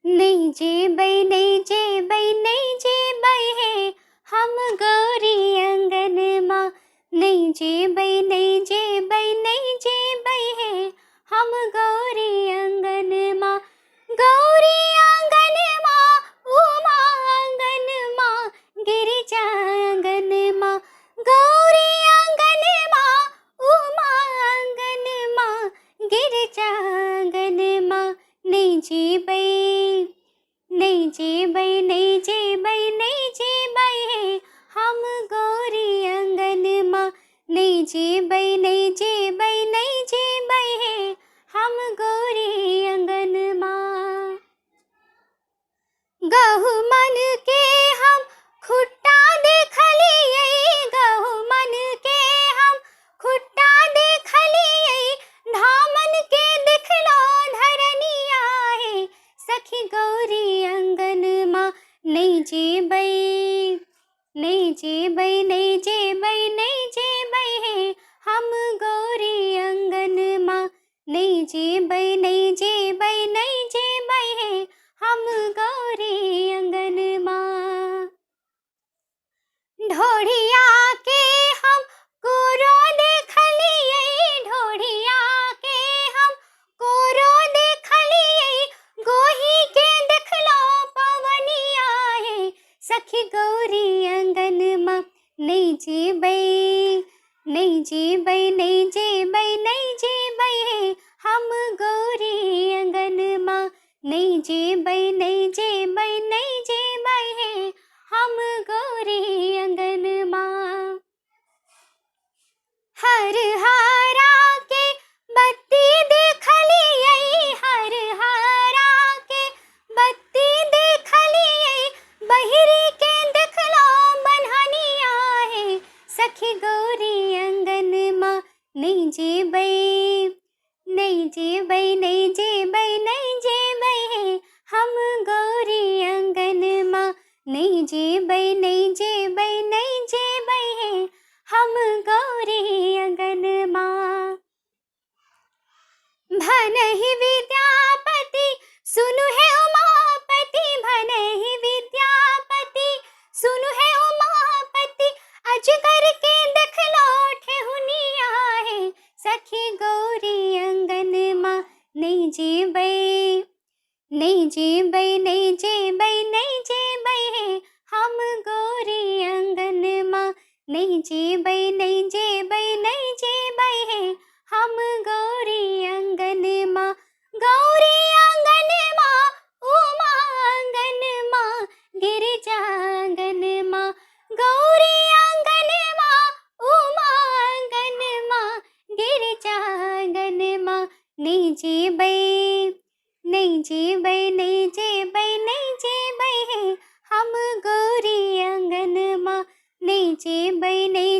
नहीं जेबै नहीं जेबै नहीं जेबै हे हम गौरी अंगन माँ। नहीं जेबै नहीं जेबै नहीं जेबै हे हम गौरी अंगन माँ। गौरी आंगन माँ, उमा आंगन माँ, गिरिजा आंगन माँ। गौरी आंगन माँ, उमा आंगन माँ, गिरिजा आंगन माँ। नहीं जेबै नहीं जेबै नहीं जेबै नहीं जेबै हे हम गौरी अंगन माँ। नहीं जेबै नहीं जेबै नहीं जेबै हे हम गौरी अंगन माँ। गहु मन के हम खुट्टा देखलियै, गहु मन के हम खुट्टा देखलियै, धामन के दिखलो धरनिया हे सखी गौरी अंगन माँ। नहीं जेबै नहीं जेबै नहीं जेबै नहीं जेबै हे हम गौरी अंगन माँ। नहीं जेबै नहीं जेबै नहीं जेबै हे हम गौरी अंगन माँ। ढोढ़िया के हम कोरो देखलियै, ढोढ़िया के हम कोरो देखलियै, गोही के देखलो पवनिया हे सखी गौरी अंगन माँ। नहीं जेबै नहीं जेबै नहीं जेबै नहीं जेबै हे हम गौरी अंगन माँ। नहीं जेबै नहीं जेबै नहीं जेबै हे हम गौरी अंगन माँ। हर हारा के बत्ती देखलियै, हर हारा के बत्ती देखलियै, बहिरी के देखलो बन्हनिया हे सखी गौरी अंगन माँ। नहीं जेबै नहीं जेबै नहीं जेबै नहीं जेबै हे हम गौरी अंगन माँ। नहीं जेबै नहीं जेबै नहीं जेबै हे हम गौरी अंगन माँ। भनहि विद्यापति सुनु है उमापति, भनहि विद्यापति सुनु है उमापति, अजगर के देखलो ठेहुनिया हे सखी गौरी अंगन माँ। नहीं जेबै नहीं जेबै नहीं जेबै नहीं जेबै हे हम गौरी अंगन माँ। नहीं जेबै नहीं जेबै नहीं जेबै हे हम गौरी अंगन माँ। गौरी आंगन माँ, उमा आंगन माँ, गिरिजा आंगन माँ। गौरी आंगन माँ, उमा आंगन माँ, गिरिजा आंगन माँ। नहीं जेबै नहीं जेबै नहीं जेबै नहीं जेबै हे हम गौरी अंगन माँ। नहीं जेबै नहीं